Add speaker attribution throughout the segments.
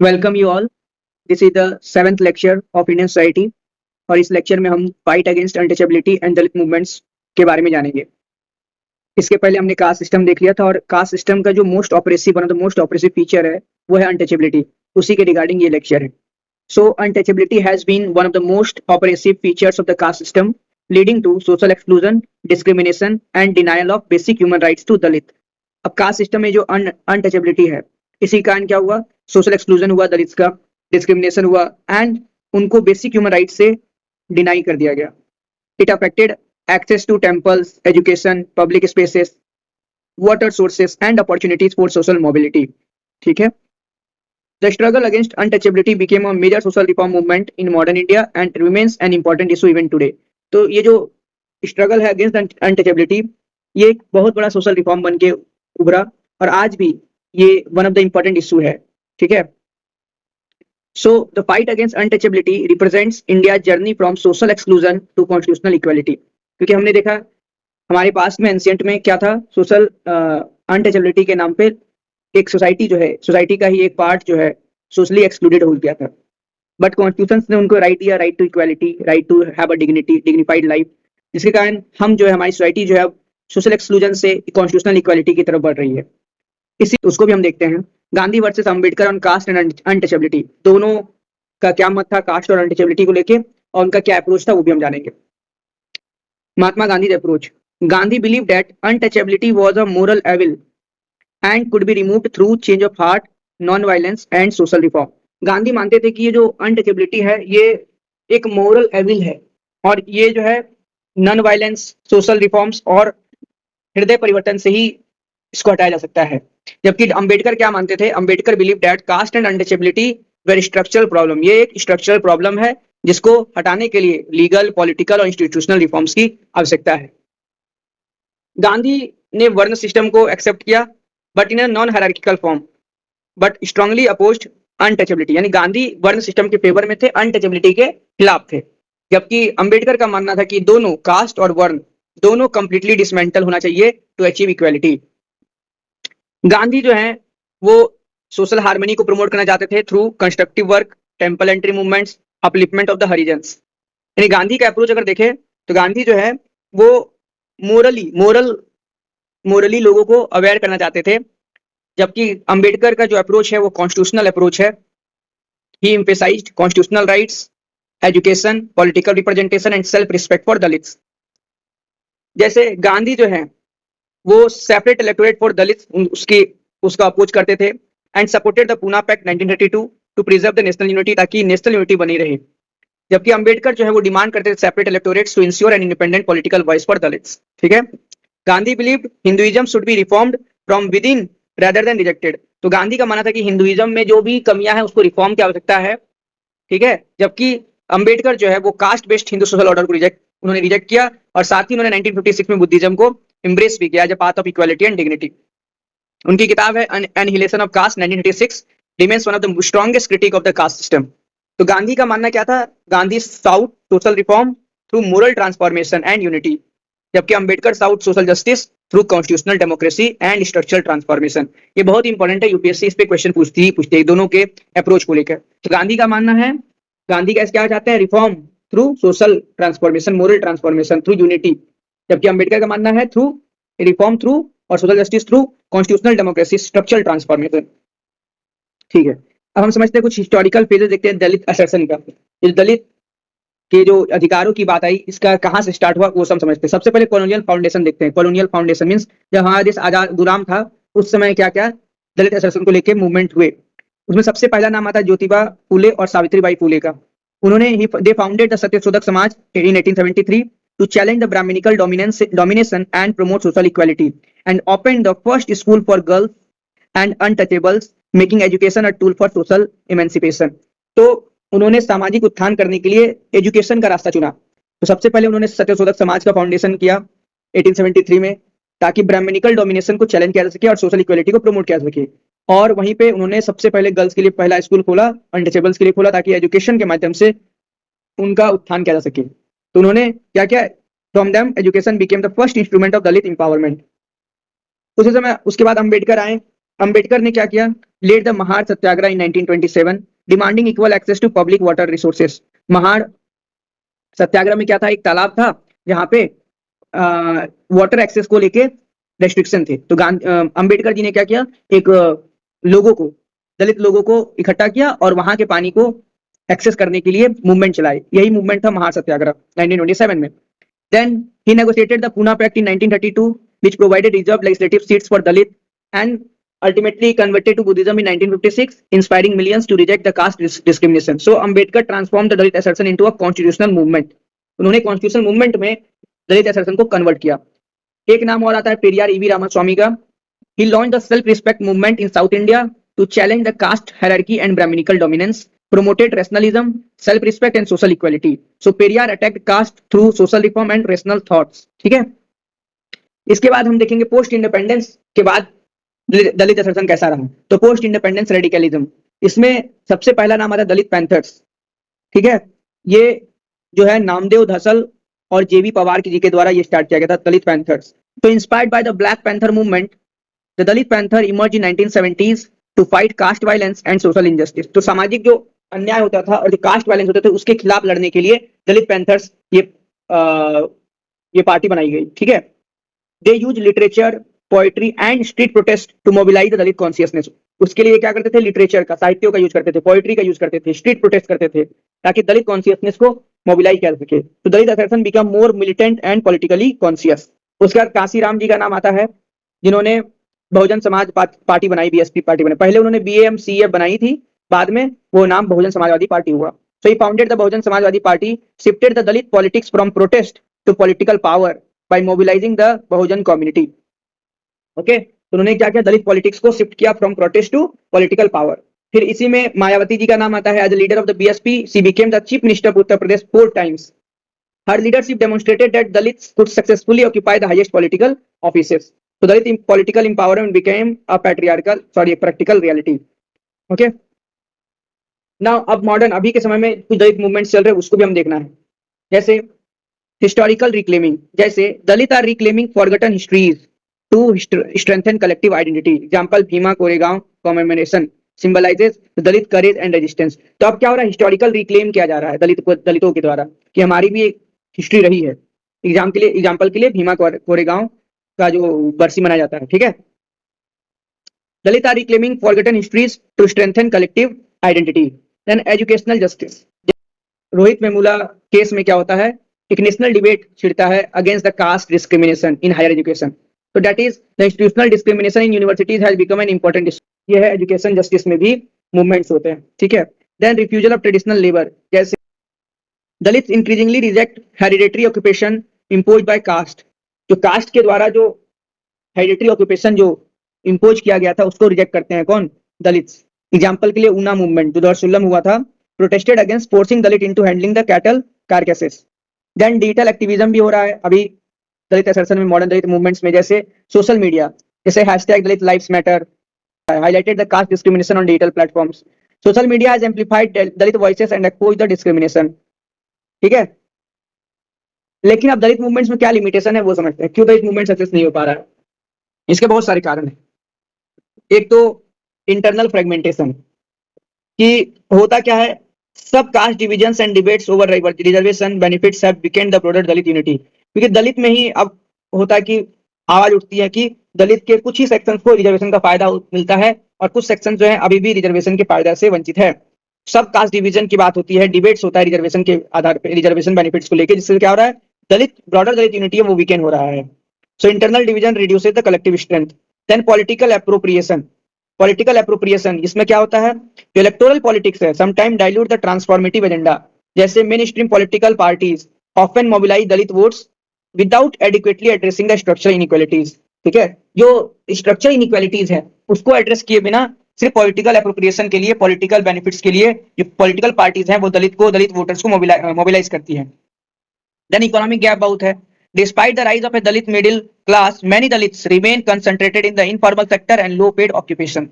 Speaker 1: Welcome you all. This is the seventh lecture of Indian society और इस lecture में हम fight against untouchability and Dalit movements के बारे में जानेंगे। इसके पहले हमने कास्ट सिस्टम देख लिया था और कास्ट सिस्टम का जो one of the most oppressive feature है वो है अनटचेबिलिटी। उसी के रिगार्डिंग ये लेक्चर है। So untouchability has been one of the most oppressive features of the caste system leading to social exclusion, discrimination and denial of basic human rights to Dalit. अब caste system में जो untouchability है, इसी कारण क्या हुआ? सोशल एक्सक्लूजन हुआ, दलित का डिस्क्रिमिनेशन हुआ एंड उनको बेसिक ह्यूमन राइट से डिनाई कर दिया गया। It affected access to temples, education, public spaces, water sources and opportunities for social mobility। ठीक है। The struggle against untouchability became a major social reform movement in modern India and remains an important issue even today। तो ये जो struggle है against untouchability, ये एक बहुत बड़ा सोशल रिफॉर्म बन के उभरा और आज भी ये one of the important issue है। ठीक है। So the fight against untouchability represents India's journey from social exclusion to constitutional equality। क्योंकि हमने देखा हमारे पास में एंशिएंट में क्या था, सोशल अनटचेबिलिटी के नाम पे एक सोसाइटी जो है, सोसाइटी का ही एक पार्ट जो है सोशली एक्सक्लूडेड हो गया था। बट कॉन्स्टिट्यूशन ने उनको राइट दिया, right to equality, right to have a dignified life, जिसके कारण हम जो है, हमारी सोसाइटी जो है सोशल एक्सक्लूजन से कॉन्स्टिट्यूशनल इक्वालिटी की तरफ बढ़ रही है। इसी उसको भी हम देखते हैं। Gandhi versus Ambedkar on caste and untouchability, दोनों का क्या मत था कास्ट और अनटचेबिलिटी को लेके और उनका क्या अप्रोच था वो भी हम जानेंगे। Mahatma Gandhi approach. Gandhi believe that untouchability was a moral evil and could be removed through change of heart, non violence and social reform. Gandhi मानते थे कि ये जो अनटचेबिलिटी है ये एक मोरल एविल है और ये जो है नॉन वायलेंस, सोशल रिफॉर्म्स और हृदय परिवर्तन से ही इसको हटाया जा सकता है। जबकि अंबेडकर क्या मानते थे? Ambedkar believe that caste and untouchability very structural problem, ये एक स्ट्रक्चरल प्रॉब्लम है जिसको हटाने के लिए लीगल, पॉलिटिकल और इंस्टीट्यूशनल रिफॉर्म्स की आवश्यकता है। गांधी ने वर्ण सिस्टम को एक्सेप्ट किया but in a non hierarchical form, but strongly opposed untouchability. यानी गांधी वर्ण सिस्टम के फेवर में थे, अनटचेबिलिटी के खिलाफ थे। जबकि अंबेडकर का मानना था कि दोनों कास्ट और वर्ण दोनों कंप्लीटली डिसमेंटल होना चाहिए टू अचीव इक्वालिटी। गांधी जो है वो सोशल हार्मनी को प्रमोट करना चाहते थे through constructive work, temple entry movements, upliftment of the Harijans. यानी गांधी का अप्रोच अगर देखें तो गांधी जो है वो मोरली लोगों को अवेयर करना चाहते थे। जबकि अंबेडकर का जो अप्रोच है वो कॉन्स्टिट्यूशनल अप्रोच है। He emphasized constitutional rights, education, political representation and self respect for Dalits. जैसे गांधी जो है वो सेपरेट इलेक्टोरेट फॉर दलित उसकी उसका अपोज करते थे and supported the Poona pact 1932 to preserve the national unity, ताकि नेशनल यूनिटी बनी रहे। जबकि अंबेडकर जो है वो डिमांड करते थे separate electorates to ensure an independent political voice for Dalits. ठीक है। Gandhi believe Hinduism should be reformed from within rather than rejected. तो गांधी का मानना था कि हिंदुइज्म में जो भी कमियां हैं उसको रिफॉर्म की आवश्यकता है। ठीक है। जबकि अंबेडकर जो है वो caste based Hindu social order को रिजेक्ट किया और साथ ही उन्होंने 1956 में बुद्धिज्म को एम्ब्रेस भी किया as a path of equality and dignity. उनकी किताब है annihilation of caste 1986, remains one of the strongest critic of the caste system. तो गांधी का मानना क्या था? Gandhi sought social reform through moral transformation and unity, जबकि Ambedkar sought social justice through constitutional democracy and structural transformation. ये बहुत इंपॉर्टेंट है, UPSC इस पे क्वेश्चन पूछती है दोनों के अप्रोच को लेकर। तो गांधी का मानना है, गांधी का क्या चाहते हैं? Reform through social transformation, moral transformation through unity. जबकि अंबेडकर का मानना है थ्रू रिफॉर्म थ्रू और social justice through constitutional democracy, structural transformation. ठीक है। अब हम समझते हैं कुछ हिस्टोरिकल फेजेस देखते हैं दलित असर्शन का। इस दलित के जो अधिकारों की बात आई, इसका कहां से स्टार्ट हुआ वो सब समझते हैं। सबसे पहले कॉलोनियल फाउंडेशन देखते हैं। कॉलोनियल फाउंडेशन मींस जब हमारा देश आजाद गुलाम था उस समय क्या क्या दलित असर्शन को लेकर मूवमेंट हुए। उसमें सबसे पहला नाम आता है ज्योतिबा फूले और सावित्रीबाई फूले का। उन्होंने दे founded the Satyashodhak Samaj in 1873 to challenge the Brahminical domination and promote social equality, and opened the first school for girls and untouchables, making education a tool for social emancipation। तो उन्होंने सामाजिक उत्थान करने के लिए एजुकेशन का रास्ता चुना। तो सबसे पहले उन्होंने सत्यशोधक समाज का फाउंडेशन किया 1873 में, ताकि ब्राह्मणिकल डोमिनेशन को चैलेंज किया जा सके और सोशल इक्वलिटी को प्रमोट किया जा सके। और वहीं पे उन्होंने सबसे पहले गर्ल्स के लिए पहला स्कूल खोला, अनटचेबल्स के लिए खोला, ताकि एजुकेशन के माध्यम से उनका उत्थान किया जा सके। तो उन्होंने क्या क्या, from them education became the first instrument of Dalit empowerment. उसी समय उसके बाद अंबेडकर आए अंबेडकर ने क्या किया, led the Mahar Satyagraha in 1927 demanding equal access to public water resources. Mahar Satyagraha में क्या था, एक तालाब था जहाँ पे वाटर एक्सेस को लेके रेस्ट्रिक्शन थे। तो अंबेडकर जी ने क्या किया, एक लोगों को, दलित लोगों को इकट्ठा किया और वहां के पानी को एक्सेस करने के लिए मूवमेंट चलाई। यही मूवमेंट था महार सत्याग्रह 1927 में। Then he negotiated the Poona pact in 1932 which provided reserved legislative seats for Dalit and ultimately converted to Buddhism in 1956, inspiring millions to reject the caste discrimination. So Ambedkar transformed the Dalit assertion into a constitutional movement. उन्होंने constitutional movement में दलित assertion को convert किया। एक नाम और आता है Periyar EV Ramaswamy का। He launched the self-respect movement in South India to challenge the caste hierarchy and Brahminical dominance, promoted rationalism, self-respect and social equality. So Periyar attacked caste through social reform and rational thoughts. ठीक है। इसके बाद हम देखेंगे post independence के बाद दलित assertion कैसा रहा। तो पोस्ट इंडिपेंडेंस रेडिकलिज्म, इसमें सबसे पहला नाम आता है दलित पैंथर्स। ठीक है, ये जो है नामदेव धसल और जेबी पवार जी के द्वारा ये स्टार्ट किया गया था, दलित पैंथर्स। तो inspired by the black panther movement, the Dalit panther emerge in 1970s to fight caste violence and social injustice. तो सामाजिक जो अन्याय होता था और जो कास्ट वायलेंस होते थे उसके खिलाफ लड़ने के लिए दलित पैंथर्स ये पार्टी बनाई गई। ठीक है, they use literature, poetry and street protest to mobilize the Dalit consciousness. उसके लिए क्या करते थे, लिटरेचर का, साहित्यों का यूज करते थे, पोएट्री का यूज करते थे, स्ट्रीट प्रोटेस्ट करते थे ताकि दलित कॉन्शियसनेस को मोबिलाइज कर सके। तो Dalit assertion become more militant and politically conscious. उसके बाद कांसीराम जी का नाम आता है, जिन्होंने बहुजन समाज पार्टी बनाई, बीएसपी पार्टी बनाई। पहले उन्होंने बीएमसीएफ बनाई थी, बाद में वो नाम बहुजन समाजवादी पार्टी हुआ। So he founded the Bahujan Samajwadi party, shifted the Dalit politics from protest to political power by mobilizing the Bahujan community. Okay, तो उन्होंने क्या किया, दलित पॉलिटिक्स को शिफ्ट किया from protest to political power. फिर इसी में मायावती जी का नाम आता है। As leader of the BSP she became the chief minister of Uttar Pradesh 4 times. Her leadership demonstrated that Dalits could successfully occupy the highest political offices. So Dalit political empowerment became a practical reality. Okay. Now अब modern, अभी के समय में कुछ दलित movements चल रहे हैं, उसको भी हम देखना है। जैसे हिस्टोरिकल रिक्लेमिंग, जैसे Dalit are reclaiming forgotten histories to strengthen collective identity. Example Bhima Koregaon commemoration symbolizes Dalit courage and resistance. तो अब क्या हो रहा है, हिस्टोरिकल रिक्लेम किया जा रहा है दलितों के द्वारा कि हमारी भी एक हिस्ट्री रही है। एग्जाम्पल के लिए भीमा कोरेगांव का जो बरसी मनाया जाता है। ठीक है, Dalit are reclaiming forgotten histories to strengthen collective identity. Then educational justice, Rohith Vemula case में क्या होता है, एक नेशनल डिबेट छिड़ता है against the caste discrimination in higher education. तो that is the institutional discrimination in universities has become an important issue. ये है एजुकेशन जस्टिस में भी मूवमेंट्स होते हैं। ठीक है, then refusal of traditional labour, जैसे Dalit increasingly reject hereditary occupation impose by caste. जो कास्ट के द्वारा जो हेरिडेटरी ऑक्यूपेशन जो इम्पोज किया गया था उसको रिजेक्ट करते हैं कौन, दलित। एग्जाम्पल के लिए ऊना मूवमेंट जो 2016 में हुआ था, protested against forcing Dalit into handling the cattle carcasses. Then digital activism भी हो रहा है अभी दलित असर्शन में, मॉडर्न दलित मूवमेंट्स में, जैसे सोशल मीडिया, जैसे hashtag Dalit lives matter highlighted the caste discrimination on digital platforms. Social media has amplified Dalit voices and exposed the discrimination. ठीक है, लेकिन अब दलित मूवमेंट्स में क्या लिमिटेशन है वो समझते हैं, क्यों दलित मूवमेंट सक्सेस नहीं हो पा रहा है। इसके बहुत सारे कारण हैं। एक तो इंटरनल फ्रेगमेंटेशन, कि होता क्या है, sub caste divisions and debates over reservation benefits have weakened the broader Dalit unity. क्योंकि दलित में ही अब होता है कि आवाज उठती है कि दलित के कुछ ही सेक्शंस को रिजर्वेशन का फायदा मिलता है और कुछ सेक्शन जो है अभी भी रिजर्वेशन के फायदा से वंचित है। सब कास्ट डिवीजन की बात होती है, डिबेट्स होता है रिजर्वेशन के आधार पर, रिजर्वेशन बेनिफिट्स को लेकर, जिससे क्या हो रहा है, दलित ब्रॉडर दलित यूनिटी है वो वीकेंड हो रहा है। So internal division reduces the collective strength. Then political appropriation, political appropriation इसमें क्या होता है, जो इलेक्टोरल पॉलिटिक्स है sometime dilute the transformative agenda. जैसे mainstream political parties often mobilize Dalit votes without adequately addressing the structural inequalities. ठीक है, जो स्ट्रक्चरल इनइक्वालिटीज है उसको एड्रेस किए बिना सिर्फ पॉलिटिकल एप्रोप्रिएशन के लिए, पॉलिटिकल बेनिफिट्स के लिए जो पॉलिटिकल पार्टीज हैं वो दलित वोटर्स को मोबिलाइज करती है। देन इकोनॉमिक गैप बहुत है। Despite the rise of a Dalit middle class, many Dalits remain concentrated in the informal sector and low paid occupation.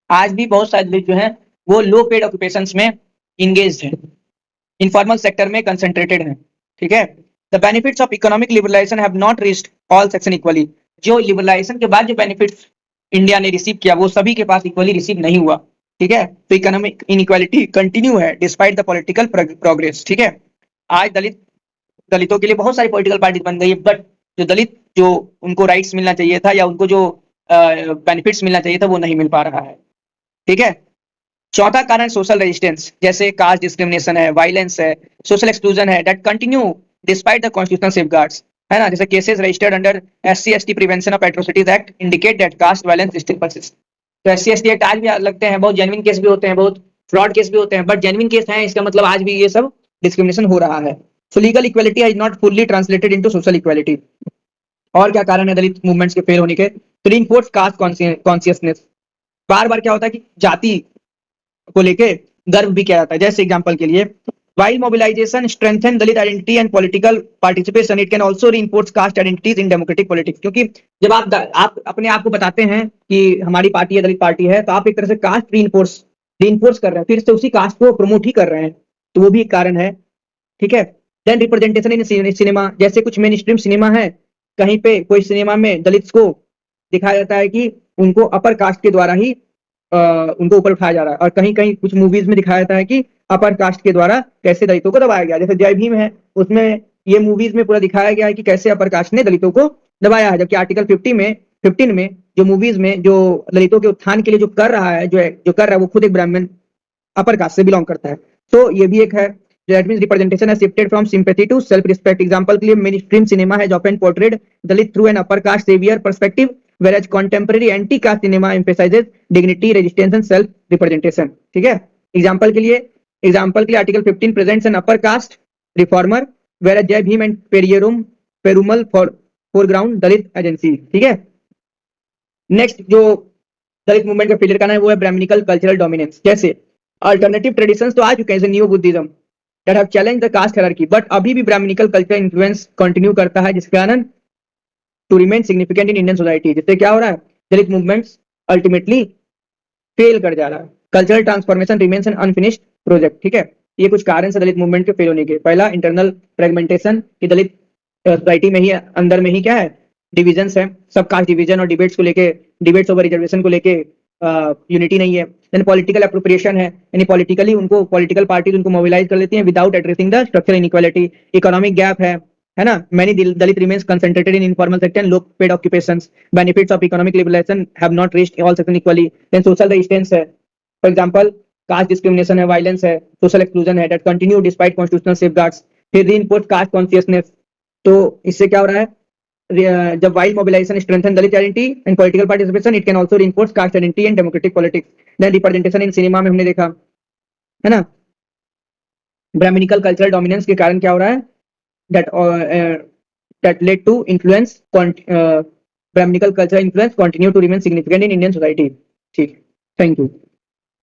Speaker 1: आज भी बहुत सारे दलित जो हैं वो लो पेड ऑक्यूपेशंस में इंगेज्ड हैं, इनफॉर्मल सेक्टर में कंसंट्रेटेड हैं। ठीक है, the benefits of economic liberalisation have not reached all section equally. जो लिबरलाइजेशन के बाद जो बेनिफिट्स इंडिया ने रिसीव किया वो सभी के पास इक्वली रिसीव नहीं हुआ। ठीक है, तो इकोनॉमिक इनइक्वालिटी कंटिन्यू है डिस्पाइट द पॉलिटिकल प्रोग्रेस। ठीक है, आज दलितों के लिए बहुत सारी पॉलिटिकल पार्टी बन गई है, बट जो दलित जो उनको राइट्स मिलना चाहिए था या उनको जो बेनिफिट्स मिलना चाहिए था वो नहीं मिल पा रहा है। ठीक है, चौथा कारण सोशल रेजिस्टेंस, जैसे कास्ट डिस्क्रिमिनेशन है, वायलेंस है, सोशल एक्सक्लूजन है, that continue despite the constitutional safeguards, है ना, जैसे cases registered under SC/ST prevention of atrocities act indicate that caste violence still persist. तो SC/ST एक्ट आज भी लगते हैं, बहुत जेन्युइन केस भी होते हैं, बहुत फ्रॉड केस भी होते हैं, बट जेन्युइन केस है, इसका मतलब आज भी ये सब डिस्क्रिमिनेशन हो रहा है। सो legal equality is not fully translated into social equality. और क्या कारण है दलित मूवमेंट्स के फेल होने के? तो रीइंफोर्स कास्ट कॉन्शियसनेस, बार बार क्या होता है कि जाति को लेके गर्व भी किया जाता है। जैसे एग्जांपल के लिए, while mobilization strengthen Dalit identity and political participation, it can also reinforce caste identities in democratic politics। क्योंकि जब आप अपने आप को बताते हैं कि हमारी पार्टी है, दलित पार्टी है, तो आप एक तरह से कास्ट रीइंफोर्स कर रहे हैं, फिर से उसी कास्ट को प्रमोट ही कर रहे हैं, तो वो भी एक कारण है। ठीक है, देन रिप्रेजेंटेशन इन सिनेमा, जैसे कुछ मेन स्ट्रीम सिनेमा है, कहीं पे कोई सिनेमा में दलित्स को दिखाया जाता है कि उनको अपर कास्ट के द्वारा ही उनको ऊपर उठाया जा रहा है, और कहीं कहीं कुछ मूवीज में दिखाया जाता है कि अपर कास्ट के द्वारा कैसे दलितों को दबाया गया। जैसे जय भीम है, उसमें ये मूवीज में पूरा दिखाया गया है कि कैसे अपर कास्ट ने दलितों को दबाया है, जबकि आर्टिकल 15 में जो मूवीज में जो दलितों के उत्थान के लिए जो कर रहा है, जो कर रहा है वो खुद एक ब्राह्मण अपर कास्ट से बिलोंग करता है। तो ये भी एक है, that means representation has shifted from sympathy to self respect. Example के लिए, मेन स्ट्रीम सिनेमा है often portrayed Dalit through an upper caste saviour perspective, whereas contemporary anti-caste cinema emphasizes dignity, resistance and self representation। ठीक है, example के लिए article 15 presents an upper caste reformer, whereas जय Bhim and Perumal foreground Dalit agency. ठीक है, next जो दलित movement का failure का है वो है ब्राह्मणिकल कल्चरल डोमिनेंस। जैसे अल्टरनेटिव ट्रेडिशंस तो आ चुके हैं, जैसे neo Buddhism that have challenge the caste hierarchy, but अभी भी ब्राह्मणिकल कल्चर इन्फ्लुएंस कंटिन्यू करता है, जिसके कारण to remain significant in Indian society. जिससे क्या हो रहा है, दलित मूवमेंट्स अल्टीमेटली फेल कर जा रहा है। Cultural transformation remains an unfinished project. ठीक है, ये कुछ कारण है दलित मूवमेंट के फेल होने के। पहला, इंटरनल फ्रेगमेंटेशन, कि दलित सोसाइटी में ही अंदर में ही क्या है, डिविजन्स है, सब कास्ट डिवीजन और डिबेट्स ओवर रिजर्वेशन को लेके यूनिटी नहीं है। देन पॉलिटिकल अप्रोप्रिएशन है, यानी पॉलिटिकली उनको पॉलिटिकल पार्टीज उनको मोबिलाइज कर लेती हैं without addressing the structural inequality. Economic gap है ना, many Dalit remains concentrated in informal sector and low paid occupations, benefits of economic liberalisation have not reached all section equally. Then social resistance है, for example caste discrimination है, violence है, social exclusion है, that continue despite constitutional safeguards. फिर reinforce caste consciousness, तो इससे क्या हो रहा है, जब while mobilisation strengthen Dalit identity and political participation, it can also reinforce caste identity and democratic politics. Then representation in cinema में हमने देखा है ना, ब्राह्मणिकल कल्चरल डोमिनेंस के कारण क्या हो रहा है, that that led to influence brahminical cultural influence continue to remain significant in Indian society। ठीक, थैंक यू।